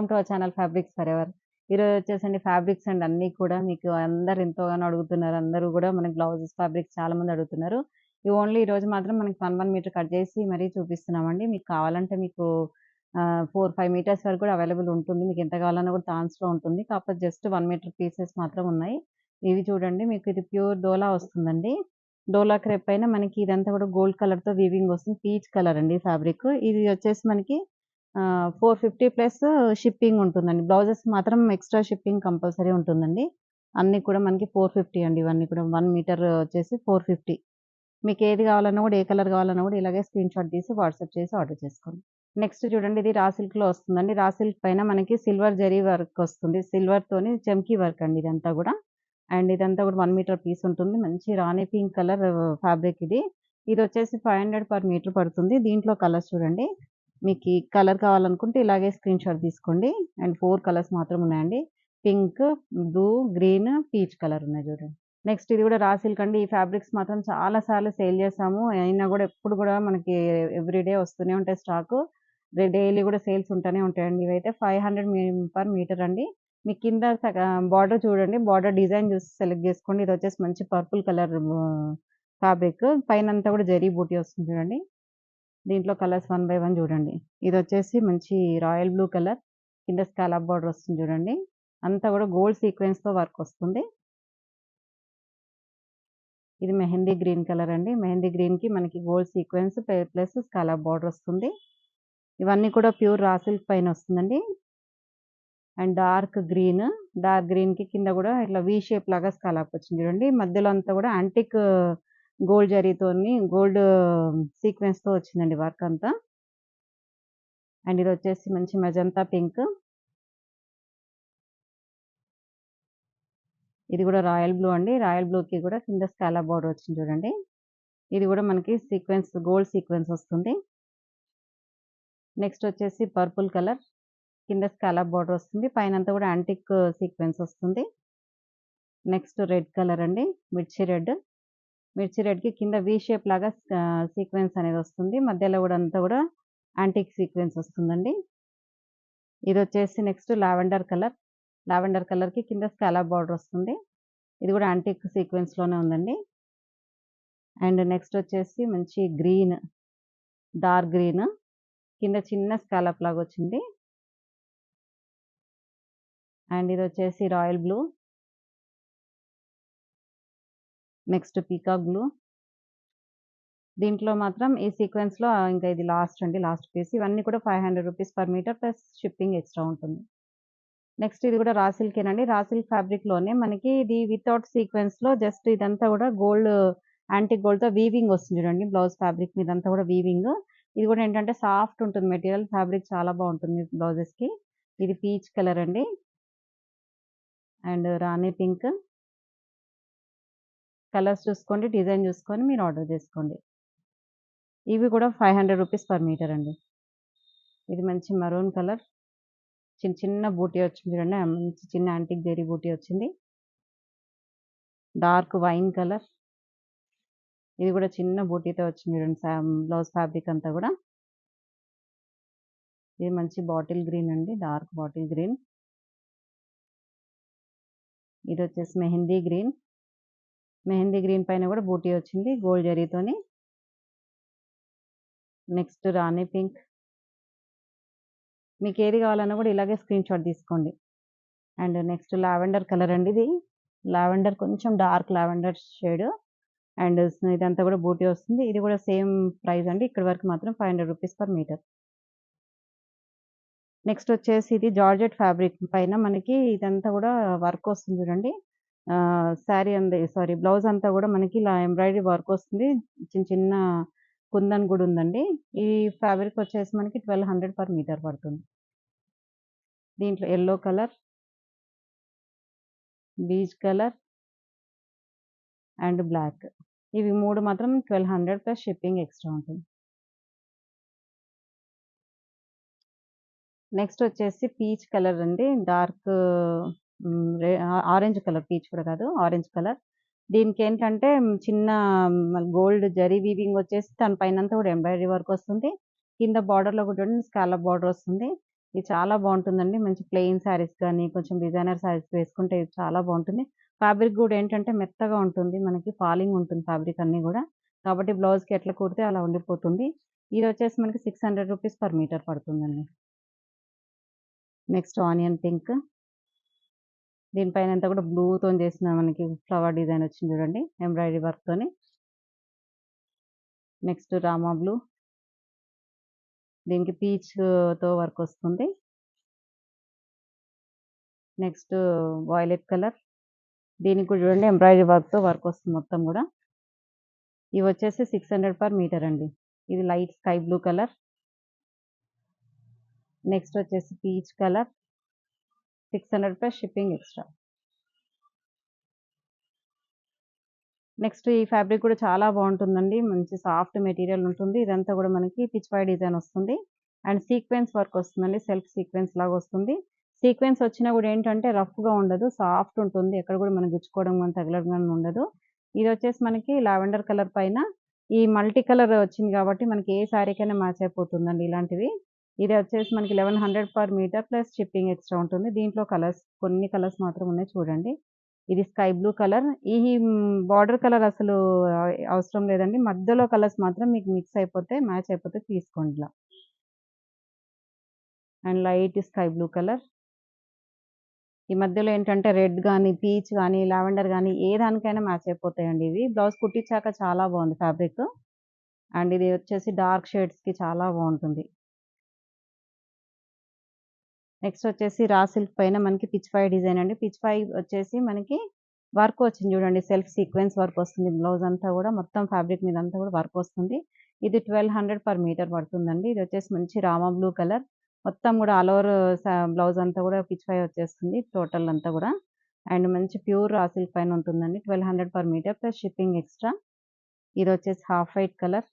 Welcome to our channel fabrics for ever. ఈరోజు వచ్చేసండి fabrics and అన్నీ కూడా మీకు అందరూ ఎంతోగానో అడుగుతున్నారు. అందరూ కూడా మనకి బ్లౌజెస్ ఫ్యాబ్రిక్స్ చాలా మంది అడుగుతున్నారు. ఇవి ఓన్లీ ఈరోజు మాత్రం మనకి 1 మీటర్ కట్ చేసి మరీ చూపిస్తున్నామండి. మీకు కావాలంటే మీకు 4, 5 మీటర్స్ వరకు కూడా అవైలబుల్ ఉంటుంది. మీకు ఎంత కావాలన్నా కూడా థాన్స్‌లో ఉంటుంది. కాకపోతే జస్ట్ 1 మీటర్ పీసెస్ మాత్రం ఉన్నాయి. ఇవి చూడండి, మీకు ఇది ప్యూర్ డోలా వస్తుందండి. డోలా క్రేప్ పైన మనకి ఇదంతా కూడా గోల్డ్ కలర్‌తో వీవింగ్ వస్తుంది. పీచ్ కలర్ అండి ఫ్యాబ్రిక్. ఇది వచ్చేసి మనకి 450 ప్లస్ షిప్పింగ్ ఉంటుందండి. బ్లౌజెస్ మాత్రం ఎక్స్‌ట్రా షిప్పింగ్ కంపల్సరీ ఉంటుందండి. అన్నీ కూడా మనకి 450 అండి. ఇవన్నీ కూడా 1 మీటర్ వచ్చేసి 450. మీకు ఏది కావాలన్నా కూడా, ఏ కలర్ కావాలన్నా కూడా ఇలాగే స్క్రీన్‌షాట్ తీసి వాట్సాప్ చేసి ఆర్డర్ చేసుకోండి. నెక్స్ట్ చూడండి, ఇది రా సిల్క్‌లో వస్తుందండి. రా సిల్క్ పైన మనకి సిల్వర్ జరీ వర్క్ వస్తుంది. సిల్వర్‌తోని చమ్కీ వర్క్ అండి ఇదంతా కూడా. అండ్ ఇదంతా కూడా 1 మీటర్ పీస్ ఉంటుంది. మంచి రాణి పింక్ కలర్ ఫ్యాబ్రిక్ ఇది. ఇదొచ్చేసి 500 పర్ మీటర్ పడుతుంది. దీంట్లో కలర్స్ చూడండి. మీకు ఈ కలర్ కావాలనుకుంటే ఇలాగే స్క్రీన్‌షాట్ తీసుకోండి. అండ్ 4 కలర్స్ మాత్రం ఉన్నాయండి. Pink, blue, green, peach colour ఉన్నాయి చూడండి. నెక్స్ట్ ఇది కూడా రా సిల్క్ అండి. ఈ ఫ్యాబ్రిక్స్ మాత్రం చాలా సార్లు సేల్ చేసాము. అయినా కూడా ఎప్పుడు కూడా మనకి ఎవ్రీడే వస్తూనే ఉంటాయి స్టాకు. డైలీ కూడా సేల్స్ ఉంటూనే ఉంటాయండి. ఇవైతే 500 పర్ మీటర్ అండి. మీకు కింద బార్డర్ చూడండి. బార్డర్ డిజైన్ చూసి సెలెక్ట్ చేసుకోండి. ఇది వచ్చేసి మంచి పర్పుల్ కలర్ ఫ్యాబ్రిక్. పైనంతా కూడా జరీ బూటీ వస్తుంది చూడండి. దీంట్లో కలర్స్ 1 బై 1 చూడండి. ఇదొచ్చేసి మంచి రాయల్ బ్లూ కలర్. కింద స్కాలప్ బార్డర్ వస్తుంది చూడండి. అంతా కూడా గోల్డ్ సీక్వెన్స్‌తో వర్క్ వస్తుంది. ఇది మెహందీ గ్రీన్ కలర్ అండి. మెహందీ గ్రీన్‌కి మనకి gold sequence plus scallop border వస్తుంది. ఇవన్నీ కూడా ప్యూర్ రా సిల్క్ పైన వస్తుందండి. అండ్ డార్క్ గ్రీన్‌కి కింద కూడా ఇట్లా వి షేప్ లాగా స్కాలప్ వచ్చింది చూడండి. మధ్యలో అంతా కూడా యాంటిక్ గోల్డ్ జరీతోని గోల్డ్ సీక్వెన్స్‌తో వచ్చిందండి వర్క్ అంతా. అండ్ ఇది వచ్చేసి మంచి మెజంతా పింక్. ఇది కూడా రాయల్ బ్లూ అండి. రాయల్ బ్లూకి కూడా కింద స్కాలప్ బార్డర్ వచ్చింది చూడండి. ఇది కూడా మనకి సీక్వెన్స్ గోల్డ్ సీక్వెన్స్ వస్తుంది. నెక్స్ట్ వచ్చేసి పర్పుల్ కలర్. కింద స్కాలప్ బార్డర్ వస్తుంది. పైనంతా కూడా యాంటిక్ సీక్వెన్స్ వస్తుంది. నెక్స్ట్ రెడ్ కలర్ అండి. మిర్చి రెడ్. మిర్చి రెడ్‌కి కింద వి షేప్ లాగా సీక్వెన్స్ అనేది వస్తుంది. మధ్యలో కూడా అంతా కూడా యాంటిక్ సీక్వెన్స్ వస్తుందండి. ఇదొచ్చేసి నెక్స్ట్ లావెండర్ కలర్. లావెండర్ కలర్‌కి కింద స్కాలప్ బార్డర్ వస్తుంది. ఇది కూడా యాంటిక్ సీక్వెన్స్‌లోనే ఉందండి. అండ్ నెక్స్ట్ వచ్చేసి మంచి గ్రీన్, డార్క్ గ్రీన్. కింద చిన్న స్కాలప్ లాగా వచ్చింది. అండ్ ఇదొచ్చేసి royal blue. Next peacock blue. దీంట్లో మాత్రం ఈ సీక్వెన్స్‌లో ఇంకా ఇది లాస్ట్ అండి. Last piece. ఇవన్నీ కూడా 500 rupees per metre plus shipping extra ఉంటుంది. నెక్స్ట్ ఇది కూడా రా సిల్కేనండి. రా సిల్క్ ఫ్యాబ్రిక్‌లోనే మనకి ఇది వితౌట్ సీక్వెన్స్‌లో జస్ట్ ఇదంతా కూడా గోల్డ్, యాంటిక్ గోల్డ్‌తో వీవింగ్ వస్తుంది చూడండి. బ్లౌజ్ ఫ్యాబ్రిక్ మీదంతా కూడా వీవింగ్. ఇది కూడా ఏంటంటే సాఫ్ట్ ఉంటుంది మెటీరియల్. ఫ్యాబ్రిక్ చాలా బాగుంటుంది బ్లౌజెస్‌కి. ఇది పీచ్ కలర్ అండి. And Rani pink. కలర్స్ చూసుకోండి, డిజైన్ చూసుకొని మీరు ఆర్డర్ చేసుకోండి. ఇవి కూడా 500 రూపీస్ పర్ మీటర్ అండి. ఇది మంచి మరూన్ కలర్. చిన్న చిన్న బూటీ వచ్చింది చూడండి. మంచి చిన్న యాంటిక్ జరీ బూటీ వచ్చింది. Dark wine colour. ఇది కూడా చిన్న బూటీతో వచ్చింది చూడండి. బ్లౌజ్ ఫ్యాబ్రిక్ అంతా కూడా. ఇది మంచి బాటిల్ గ్రీన్ అండి. Dark bottle green. ఇది వచ్చేసి మెహందీ గ్రీన్. మెహందీ గ్రీన్ పైన కూడా బూటీ వచ్చింది గోల్డ్ జరీతోని. నెక్స్ట్ రాణి పింక్. మీకు ఏది కావాలన్నా కూడా ఇలాగే స్క్రీన్‌షాట్ తీసుకోండి. అండ్ నెక్స్ట్ లావెండర్ కలర్ అండి ఇది. లావెండర్ కొంచెం డార్క్ లావెండర్ షేడ్. అండ్ ఇదంతా కూడా బూటీ వస్తుంది. ఇది కూడా సేమ్ ప్రైస్ అండి. ఇక్కడి వరకు మాత్రం 500 రూపీస్ పర్ మీటర్. నెక్స్ట్ వచ్చేసి ఇది జార్జెట్ ఫ్యాబ్రిక్ పైన మనకి ఇదంతా కూడా వర్క్ వస్తుంది చూడండి. బ్లౌజ్ అంతా కూడా మనకి ఇలా ఎంబ్రాయిడరీ వర్క్ వస్తుంది. చిన్న చిన్న కుందన్ కూడా ఉందండి. ఈ ఫ్యాబ్రిక్ వచ్చేసి మనకి 1200 పర్ మీటర్ పడుతుంది. దీంట్లో yellow colour, beige colour and black. ఇవి 3 మాత్రం 1200 ప్లస్ షిప్పింగ్ ఎక్స్‌ట్రా ఉంటుంది. నెక్స్ట్ వచ్చేసి పీచ్ కలర్ అండి. డార్క్ ఆరెంజ్ కలర్, పీచ్ కూడా కాదు, ఆరెంజ్ కలర్. దీనికేంటంటే చిన్న గోల్డ్ జరీ వీవింగ్ వచ్చేసి దాని పైనంతా కూడా ఎంబ్రాయిడరీ వర్క్ వస్తుంది. కింద బార్డర్‌లో కూడా చూడండి స్కాలప్ బార్డర్ వస్తుంది. ఇది చాలా బాగుంటుందండి. మంచి ప్లెయిన్ శారీస్ కానీ, కొంచెం డిజైనర్ శారీస్ వేసుకుంటే ఇది చాలా బాగుంటుంది. ఫ్యాబ్రిక్ కూడా ఏంటంటే మెత్తగా ఉంటుంది. మనకి ఫాలింగ్ ఉంటుంది ఫ్యాబ్రిక్ అన్నీ కూడా. కాబట్టి బ్లౌజ్‌కి ఎట్లా కుడితే అలా ఉండిపోతుంది. ఇది వచ్చేసి మనకి రూ. 600 పర్ మీటర్ పడుతుందండి. Next onion pink. దీనిపైన అంతా కూడా బ్లూతోని చేసిన మనకి ఫ్లవర్ డిజైన్ వచ్చింది చూడండి. ఎంబ్రాయిడరీ వర్క్‌తోని. Next Rama blue. దీనికి పీచ్‌తో వర్క్ వస్తుంది. Next violet colour. దీనికి కూడా చూడండి ఎంబ్రాయిడరీ వర్క్‌తో వర్క్ వస్తుంది మొత్తం కూడా. ఇవి వచ్చేసి 600 పర్ మీటర్ అండి. ఇది light sky blue colour. Next వచ్చేసి peach colour. 600 plus shipping extra. Next ఈ ఫ్యాబ్రిక్ కూడా చాలా బాగుంటుందండి. మంచి సాఫ్ట్ మెటీరియల్ ఉంటుంది. ఇదంతా కూడా మనకి పిచ్ వై డిజైన్ వస్తుంది. అండ్ సీక్వెన్స్ వర్క్ వస్తుందండి. సెల్ఫ్ సీక్వెన్స్ లాగా వస్తుంది. సీక్వెన్స్ వచ్చినా కూడా ఏంటంటే రఫ్‌గా ఉండదు. సాఫ్ట్ ఉంటుంది. ఎక్కడ కూడా మనం గుచ్చుకోవడం గాని, తగలడం గాని ఉండదు. ఇది వచ్చేసి మనకి లావెండర్ కలర్ పైన ఈ మల్టీ కలర్ వచ్చింది కాబట్టి మనకి ఏ శారీకైనా మ్యాచ్ అయిపోతుందండి ఇలాంటివి. ఇది వచ్చేసి మనకి 1100 per metre plus shipping extra ఉంటుంది. దీంట్లో కలర్స్ కొన్ని కలర్స్ మాత్రం ఉన్నాయి చూడండి. ఇది స్కై బ్లూ కలర్. ఈ బార్డర్ కలర్ అసలు అవసరం లేదండి. మధ్యలో కలర్స్ మాత్రం మీకు మిక్స్ అయిపోతే, మ్యాచ్ అయిపోతే తీసుకోండి ఇలా. And light sky blue colour. ఈ మధ్యలో ఏంటంటే రెడ్ గాని, పీచ్ గాని, లావెండర్ గాని ఏ దానికైనా మ్యాచ్ అయిపోతాయండి ఇవి. బ్లౌజ్ కుట్టించాక చాలా బాగుంది ఫ్యాబ్రిక్. అండ్ ఇది వచ్చేసి డార్క్ షేడ్స్‌కి చాలా బాగుంటుంది. నెక్స్ట్ వచ్చేసి రా సిల్క్ పైన మనకి పిచ్ వై డిజైన్ అండి. పిచ్ వై వచ్చేసి మనకి వర్క్ వచ్చింది చూడండి. సెల్ఫ్ సీక్వెన్స్ వర్క్ వస్తుంది. బ్లౌజ్ అంతా కూడా మొత్తం ఫ్యాబ్రిక్ మీద అంతా కూడా వర్క్ వస్తుంది. ఇది 1200 పర్ మీటర్ పడుతుందండి. ఇది వచ్చేసి మంచి రామా బ్లూ కలర్. మొత్తం కూడా ఆల్ ఓవర్ బ్లౌజ్ అంతా కూడా పిచ్ వై వచ్చేస్తుంది టోటల్ అంతా కూడా. అండ్ మంచి ప్యూర్ రా సిల్క్ పైన ఉంటుందండి. 1200 per metre plus shipping extra. ఇది వచ్చేసి half white colour.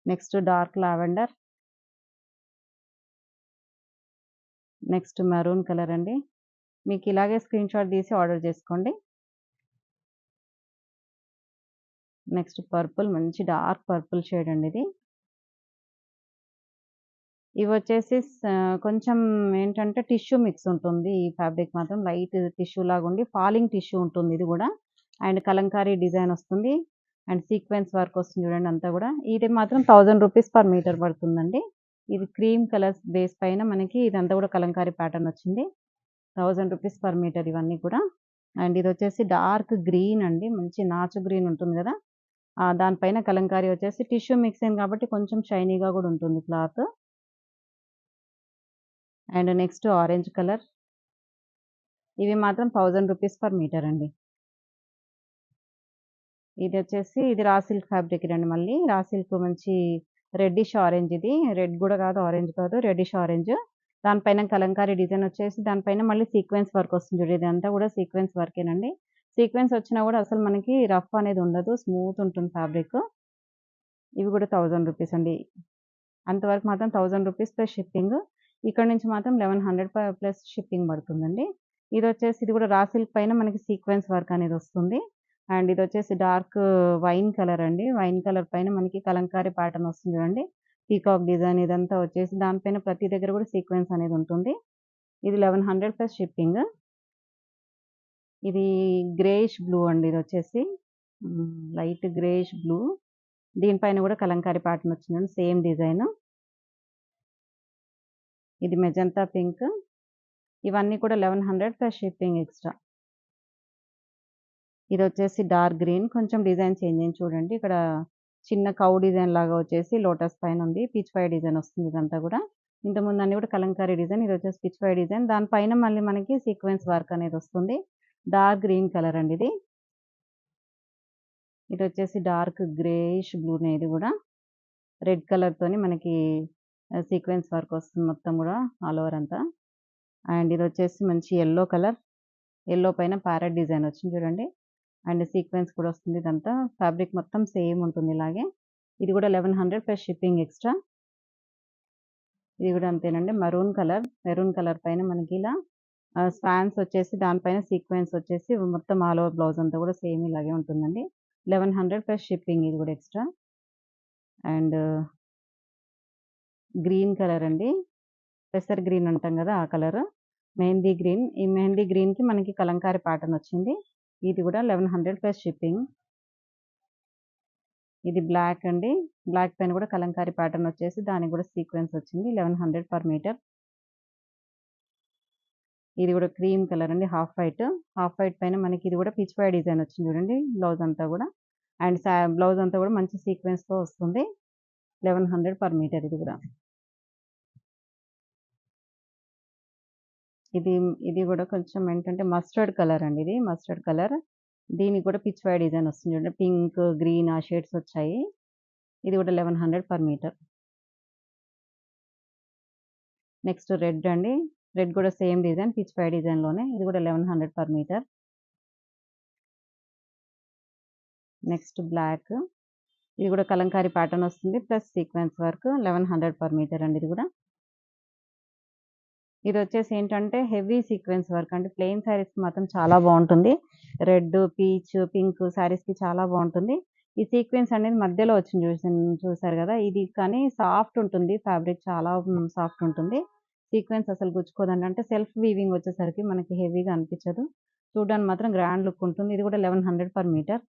Next dark lavender. Next maroon colour అండి. మీకు ఇలాగే స్క్రీన్ షాట్ తీసి ఆర్డర్ చేసుకోండి. నెక్స్ట్ పర్పుల్ మంచి డార్క్ పర్పుల్ షేడ్ అండి ఇది. ఇవొచ్చేసి కొంచెం ఏంటంటే టిష్యూ మిక్స్ ఉంటుంది. ఈ ఫ్యాబ్రిక్ మాత్రం లైట్ టిష్యూ లాగుండి ఫాలింగ్ టిష్యూ ఉంటుంది ఇది గూడా. అండ్ కలంకారీ డిజైన్ వస్తుంది. అండ్ సీక్వెన్స్ వర్క్ వస్తుంది చూడండి అంతా గూడా. ఇది మాత్రం రూ. 1000 పర్ మీటర్ పడుతుందండి. ఇది క్రీమ్ కలర్స్ బేస్ పైన మనకి ఇదంతా గూడా కలంకారీ ప్యాటర్న్ వచ్చింది. రూ. 1000 పర్ మీటర్ ఇవన్నీ కూడా. అండ్ ఇదొచ్చేసి డార్క్ గ్రీన్ అండి. మంచి నాచు గ్రీన్ ఉంటుంది గదా! దానిపైన కలంకారీ వచ్చేసి టిష్యూ మిక్స్ అయింది కాబట్టి కొంచెం షైనీగా గూడా ఉంటుంది cloth. And next orange colour. ఇవి మాత్రం రూ. 1000 పర్ మీటర్ అండి. ఇది రా సిల్క్ ఫ్యాబ్రిక్ అండి మళ్ళీ. రా సిల్క్ మంచి రెడ్డిష్ ఆరెంజ్ ఇది. రెడ్ గూడా కాదు, ఆరెంజ్ కాదు. Reddish orange. దానిపైన కలంకారీ డిజైన్ వచ్చేసి దానిపైన మళ్ళీ సీక్వెన్స్ వర్క్ వస్తుంది చూడు. ఇదంతా కూడా సీక్వెన్స్ వర్కేనండి. సీక్వెన్స్ వచ్చినా కూడా అసలు మనకి రఫ్ అనేది ఉండదు. స్మూత్ ఉంటుంది ఫ్యాబ్రిక్. ఇవి కూడా రూ. 1000 అండి. అంతవరకు మాత్రం రూ. 1000 ప్లస్ షిప్పింగ్. ఇక్కడ నుంచి మాత్రం 1100 ప్లస్ షిప్పింగ్ పడుతుందండి. ఇది కూడా రా సిల్క్ పైన మనకి సీక్వెన్స్ వర్క్ అనేది వస్తుంది. అండ్ ఇదొచ్చేసి డార్క్ వైన్ కలర్ అండి. వైన్ కలర్ పైన మనకి కలంకారీ ప్యాటర్న్ వస్తుంది చూడండి. పీకాక్ డిజైన్ ఇదంతా వచ్చేసి దానిపైన ప్రతి దగ్గర కూడా సీక్వెన్స్ అనేది ఉంటుంది. ఇది 1100 ప్లస్ షిప్పింగ్. ఇది గ్రేయిష్ బ్లూ అండి ఇదొచ్చేసి. Light greyish blue. దీనిపైన కూడా కలంకారీ ప్యాటర్న్ వచ్చిందండి. Same design. ఇది మెజంతా పింక్. ఇవన్నీ కూడా 1100 ప్లస్ షిప్పింగ్ ఎక్స్ట్రా. ఇదొచ్చేసి డార్క్ గ్రీన్. కొంచెం డిజైన్ చేంజ్ అయింది చూడండి. ఇక్కడ చిన్న కౌ డిజైన్ లాగా వచ్చేసి లోటస్ పైన ఉంది. పీచ్ వై డిజైన్ వస్తుంది ఇదంతా కూడా. ఇంతకుముందు అన్ని కూడా కలంకారీ డిజైన్. ఇదొచ్చేసి పీచ్ వై డిజైన్. దానిపైన మళ్ళీ మనకి సీక్వెన్స్ వర్క్ అనేది వస్తుంది. డార్క్ గ్రీన్ కలర్ అండి ఇది. ఇదొచ్చేసి డార్క్ గ్రేయిష్ బ్లూనే ఇది కూడా. రెడ్ కలర్ తోని మనకి సీక్వెన్స్ వర్క్ వస్తుంది మొత్తం కూడా ఆల్ ఓవర్ అంతా. అండ్ ఇదొచ్చేసి మంచి యెల్లో కలర్. యెల్లో పైన ప్యారెట్ డిజైన్ వచ్చింది చూడండి. అండ్ సీక్వెన్స్ కూడా వస్తుంది ఇదంతా. ఫ్యాబ్రిక్ మొత్తం సేమ్ ఉంటుంది ఇలాగే. ఇది కూడా 1100 ప్లస్ షిప్పింగ్ ఎక్స్ట్రా. ఇది కూడా అంతేనండి. Maroon colour. మెరూన్ కలర్ పైన మనకి ఇలా స్పాన్స్ వచ్చేసి దానిపైన సీక్వెన్స్ వచ్చేసి మొత్తం ఆల్ ఓవర్ బ్లౌజ్ అంతా కూడా సేమ్ ఇలాగే ఉంటుందండి. 1100 ప్లస్ షిప్పింగ్ ఇది కూడా ఎక్స్ట్రా. అండ్ గ్రీన్ కలర్ అండి. పెసర్ గ్రీన్ అంటాం కదా! ఆ కలర్. మెహందీ గ్రీన్. ఈ మెహందీ గ్రీన్‌కి మనకి కలంకారీ ప్యాటర్న్ వచ్చింది. ఇది కూడా 1100 ప్లస్ షిప్పింగ్. ఇది బ్లాక్ అండి. బ్లాక్ పైన కూడా కలంకారీ ప్యాటర్న్ వచ్చేసి దానికి కూడా సీక్వెన్స్ వచ్చింది. 1100 పర్ మీటర్. ఇది కూడా క్రీమ్ కలర్ అండి. Half white. హాఫ్ వైట్ పైన మనకి ఇది కూడా పిచ్ వై డిజైన్ వచ్చింది చూడండి. బ్లౌజ్ అంతా కూడా. అండ్ బ్లౌజ్ అంతా కూడా మంచి సీక్వెన్స్‌తో వస్తుంది. 1100 పర్ మీటర్ ఇది కూడా. ఇది ఇది కూడా కొంచెం ఏంటంటే మస్టర్డ్ కలర్ అండి ఇది. Mustard colour. దీనికి కూడా పిచ్ వై డిజైన్ వస్తుంది చూడండి. పింక్, గ్రీన్ ఆ షేడ్స్ వచ్చాయి. ఇది కూడా 1100 పర్ మీటర్. నెక్స్ట్ రెడ్ అండి. రెడ్ కూడా సేమ్ డిజైన్ పిచ్ వై డిజైన్‌లోనే. ఇది కూడా 1100 పర్ మీటర్. Next black. ఇది కూడా కలంకారీ ప్యాటర్న్ వస్తుంది. Plus sequence work 1100 per metre అండి ఇది కూడా. ఇదొచ్చేసి ఏంటంటే హెవీ సీక్వెన్స్ వర్క్ అంటే ప్లెయిన్ శారీస్‌కి మాత్రం చాలా బావుంటుంది. రెడ్, పీచ్, పింక్ శారీస్‌కి చాలా బావుంటుంది. ఈ సీక్వెన్స్ అనేది మధ్యలో వచ్చింది చూసారు గదా! ఇది కానీ సాఫ్ట్ ఉంటుంది. ఫ్యాబ్రిక్ చాలా సాఫ్ట్ ఉంటుంది. సీక్వెన్స్ అసలు గుచ్చుకోదండి. అంటే సెల్ఫ్ వీవింగ్ వచ్చేసరికి మనకి హెవీగా అనిపించదు. చూడడానికి మాత్రం గ్రాండ్ లుక్ ఉంటుంది. ఇది కూడా 1100 పర్ మీటర్.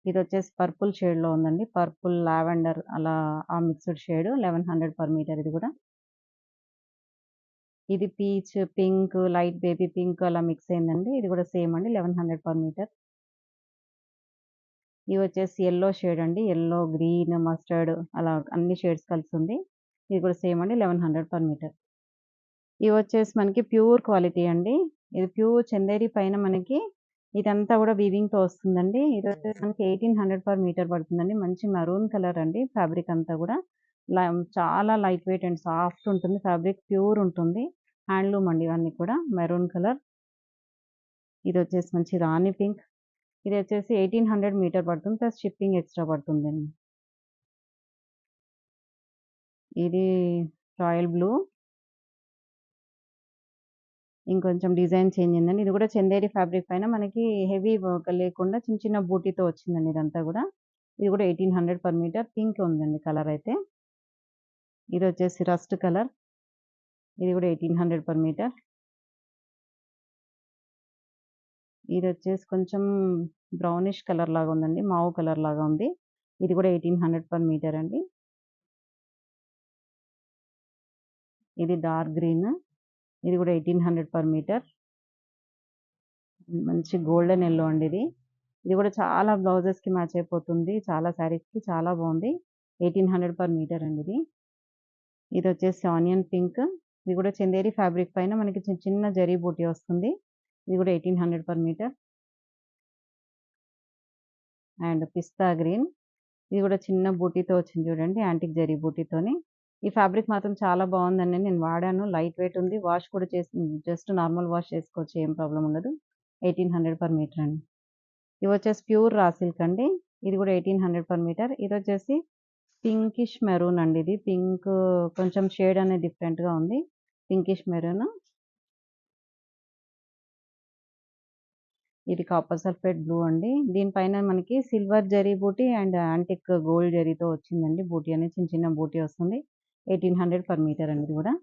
ఇదొచ్చేసి పర్పుల్ షేడ్‌లో ఉందండి. పర్పుల్, లావెండర్ అలా ఆ మిక్స్‌డ్ షేడ్ 1100 పర్ మీటర్ ఇది కూడా. ఇది peach, pink, light baby pink అలా మిక్స్ అయిందండి. ఇది కూడా సేమ్ అండి 1100 పర్ మీటర్. ఇవి వచ్చేసి యెల్లో షేడ్ అండి. యెల్లో, గ్రీన్, మస్టర్డ్ అలా అన్ని షేడ్స్ కలిసుంది. ఇది కూడా సేమ్ అండి 1100 పర్ మీటర్. ఇవి వచ్చేసి మనకి ప్యూర్ క్వాలిటీ అండి. ఇది ప్యూర్ చందేరి పైన మనకి ఇదంతా కూడా వీవింగ్‌తో వస్తుందండి. ఇది వచ్చేసి మనకి 1800 పర్ మీటర్ పడుతుందండి. మంచి మెరూన్ కలర్ అండి ఫ్యాబ్రిక్ అంతా కూడా. చాలా లైట్ వెయిట్ అండ్ సాఫ్ట్ ఉంటుంది. ఫ్యాబ్రిక్ ప్యూర్ ఉంటుంది. హ్యాండ్లూమ్ అండి ఇవన్నీ కూడా. Maroon colour. ఇదొచ్చేసి మంచి రాణి పింక్. ఇదొచ్చేసి 1800 మీటర్ పడుతుంది. ప్లస్ షిప్పింగ్ ఎక్స్‌ట్రా పడుతుందండి. ఇది రాయల్ బ్లూ. ఇంకొంచెం డిజైన్ చేంజ్ అయిందండి. ఇది కూడా చందేరి ఫ్యాబ్రిక్ పైన మనకి హెవీ వర్క్ లేకుండా చిన్న చిన్న బూటీతో వచ్చిందండి ఇదంతా కూడా. ఇది కూడా 1800 పర్ మీటర్. పింక్ ఉందండి కలర్ అయితే. ఇదొచ్చేసి రస్ట్ కలర్. ఇది కూడా 1800 పర్ మీటర్. ఇదొచ్చేసి కొంచెం బ్రౌనిష్ కలర్ లాగా ఉందండి. మావు కలర్ లాగా ఉంది. ఇది కూడా 1800 పర్ మీటర్ అండి. ఇది డార్క్ గ్రీన్. ఇది కూడా 1800 పర్ మీటర్. మంచి గోల్డెన్ యెల్లో అండి ఇది. ఇది కూడా చాలా బ్లౌజెస్‌కి మ్యాచ్ అయిపోతుంది. చాలా శారీస్‌కి చాలా బావుంది. 1800 పర్ మీటర్ అండి ఇది. ఇదొచ్చేసి ఆనియన్ పింక్. ఇది కూడా చందేరి ఫ్యాబ్రిక్ పైన మనకి చిన్న జరీ బూటీ వస్తుంది. ఇది కూడా 1800 per metre. And pista green. ఇది కూడా చిన్న బూటీతో వచ్చింది చూడండి. యాంటిక్ జరీ బూటీతోని. ఈ ఫ్యాబ్రిక్ మాత్రం చాలా బావుందండి. నేను వాడాను. లైట్ వెయిట్ ఉంది. వాష్ కూడా జస్ట్ నార్మల్ వాష్ చేసుకోవచ్చు. ఏం ప్రాబ్లమ్ ఉండదు. 1800 పర్ మీటర్ అండి. ఇవొచ్చేసి ప్యూర్ రా సిల్క్ అండి. ఇది కూడా 1800 పర్ మీటర్. ఇదొచ్చేసి పింకిష్ మెరూన్ అండి ఇది. పింక్ కొంచెం షేడ్ అనేది డిఫరెంట్‌గా ఉంది. Pinkish maroon. ఇది కాపర్ సల్ఫేట్ బ్లూ అండి. దీనిపైన మనకి silver zari buti and antique gold జరీతో వచ్చిందండి. బూటీ అనేది చిన్న చిన్న బూటీ వస్తుంది. 1800 పర్ మీటర్ అండి ఇది కూడా.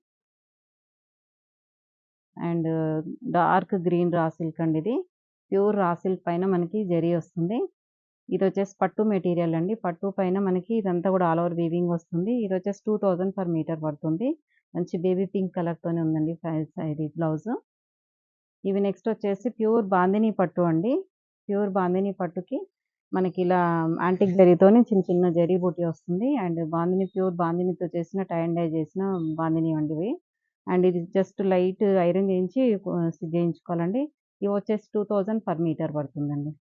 And dark green raw silk అండి ఇది. ప్యూర్ రా సిల్క్ పైన మనకి జరీ వస్తుంది. ఇదొచ్చేసి పట్టు మెటీరియల్ అండి. పట్టు పైన మనకి ఇదంతా కూడా ఆల్ ఓవర్ వీవింగ్ వస్తుంది. ఇదొచ్చేసి 2000 పర్ మీటర్ పడుతుంది. మంచి బేబీ పింక్ కలర్‌తోనే ఉందండి ఇది బ్లౌజు. ఇవి నెక్స్ట్ వచ్చేసి ప్యూర్ బాందిని పట్టు అండి. ప్యూర్ బాందిని పట్టుకి మనకిలా యాంటిక్ జరీతోని చిన్న చిన్న జరీ బూటీ వస్తుంది. అండ్ ప్యూర్ బాందినితో చేసిన టై అండ్ డై చేసిన బాందిని అండి ఇవి. అండ్ ఇది జస్ట్ లైట్ ఐరన్ చేయించి స్టిచ్ చేయించుకోవాలండి. ఇవొచ్చేసి 2000 పర్ మీటర్ పడుతుందండి.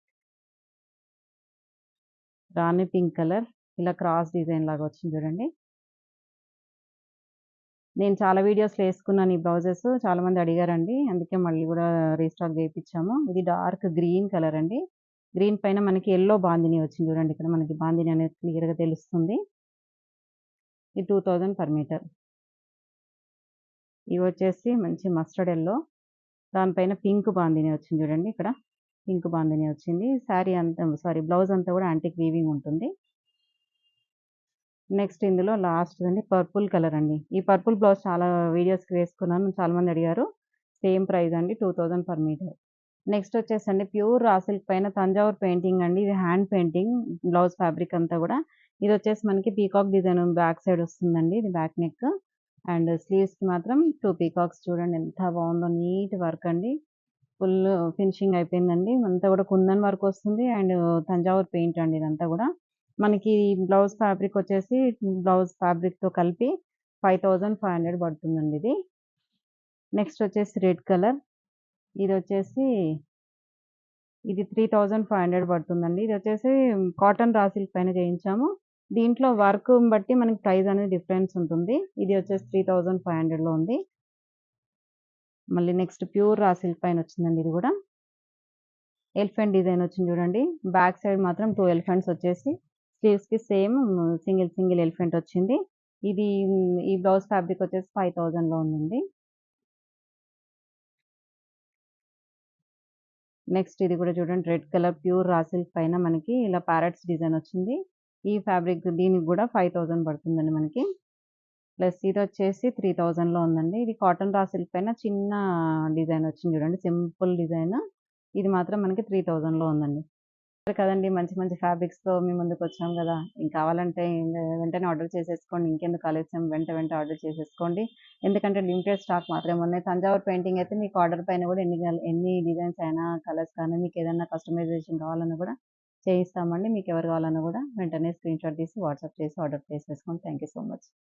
రాణి పింక్ కలర్. ఇలా క్రాస్ డిజైన్ లాగా వచ్చింది చూడండి. నేను చాలా వీడియోస్‌లో ఏసుకున్నాను ఈ బ్లౌజెస్. చాలామంది అడిగారండి. అందుకే మళ్ళీ గూడా రీస్టాక్ చేపిచ్చాము. ఇది డార్క్ గ్రీన్ కలర్ అండి. గ్రీన్ పైన మనకి యెల్లో బాందిని వచ్చింది చూడండి. ఇక్కడ మనకి బాందిని అనేది క్లియర్‌గా తెలుస్తుంది. ఇది 2000 పర్ మీటర్. ఇవొచ్చేసి మంచి మస్టర్డ్ యెల్లో. దానిపైన పింక్ బాందిని వచ్చింది చూడండి ఇక్కడ. పింక్ బాందిని వచ్చింది. బ్లౌజ్ అంతా కూడా యాంటిక్ వీవింగ్ ఉంటుంది. నెక్స్ట్ ఇందులో లాస్ట్‌దండి పర్పుల్ కలర్ అండి. ఈ పర్పుల్ బ్లౌజ్ చాలా వీడియోస్‌కి వేసుకున్నాను. చాలామంది అడిగారు. సేమ్ ప్రైస్ అండి 2000 పర్ మీటర్. నెక్స్ట్ వచ్చేసండి ప్యూర్ రా సిల్క్ పైన తంజావూరు పెయింటింగ్ అండి. ఇది హ్యాండ్ పెయింటింగ్ బ్లౌజ్ ఫ్యాబ్రిక్ అంతా గూడా. ఇదొచ్చేసి మనకి పీకాక్ డిజైన్ బ్యాక్ సైడ్ వస్తుందండి. ఇది బ్యాక్ నెక్. అండ్ స్లీవ్స్‌కి మాత్రం 2 పీకాక్స్ చూడండి ఎంత బావుందో నీట్ వర్క్ అండి. ఫుల్ ఫినిషింగ్ అయిపోయిందండి. అంతా గూడా కుందన్ వర్క్ వస్తుంది. అండ్ తంజావూరు పెయింట్ అండి ఇదంతా గూడా. మనకి బ్లౌజ్ ఫ్యాబ్రిక్ వచ్చేసి బ్లౌజ్ ఫ్యాబ్రిక్‌తో కలిపి 5500 పడుతుందండి ఇది. నెక్స్ట్ వచ్చేసి రెడ్ కలర్. ఇదొచ్చేసి ఇది 3500 పడుతుందండి. ఇదొచ్చేసి కాటన్ రా సిల్క్ పైన చేయించాము. దీంట్లో వర్క్‌ని బట్టి మనకి ప్రైస్ అనేది డిఫరెన్స్ ఉంటుంది. ఇది వచ్చేసి 3500లో ఉంది. మళ్ళీ నెక్స్ట్ ప్యూర్ రా సిల్క్ పైన వచ్చిందండి ఇది గూడా. ఎలిఫెంట్ డిజైన్ వచ్చింది చూడండి. బ్యాక్ సైడ్ మాత్రం 2 ఎలిఫెంట్స్ వచ్చేసి స్లీవ్స్‌కి సేమ్ సింగిల్ ఎలిఫెంట్ వచ్చింది. ఇది ఈ బ్లౌజ్ ఫ్యాబ్రిక్ వచ్చేసి 5000లో ఉందండి. నెక్స్ట్ ఇది కూడా చూడండి red colour pure raw silk పైన మనకి ఇలా ప్యారట్స్ డిజైన్ వచ్చింది. ఈ ఫ్యాబ్రిక్ దీనికి కూడా 5000 పడుతుందండి మనకి. ప్లస్ ఇదొచ్చేసి 3000లో ఉందండి. ఇది కాటన్ రా సిల్క్ పైన చిన్న డిజైన్ వచ్చింది చూడండి. Simple design. ఇది మాత్రం మనకి 3000లో ఉందండి. కదండీ! మంచి మంచి ఫ్యాబ్రిక్స్‌తో మీ ముందుకొచ్చాం గదా! కావాలంటే వెంటనే ఆర్డర్ చేసేసుకోండి. ఇంకెందుకు ఆలస్యం వెంట ఆర్డర్ చేసేసుకోండి. ఎందుకంటే లిమిటెడ్ స్టాక్ మాత్రమే ఉన్నాయి. తంజావూరు పెయింటింగ్ అయితే మీకు ఆర్డర్ పైన గూడా ఎన్ని డిజైన్స్ అయినా, కలర్స్ కానీ మీకేదన్నా కస్టమైజేషన్ కావాలన్నా గూడా చేయిస్తామండి. మీకెవరు కావాలన్నా గూడా వెంటనే స్క్రీన్‌షాట్ తీసి వాట్సాప్ చేసి ఆర్డర్ చేసేసుకోండి. Thank you so much.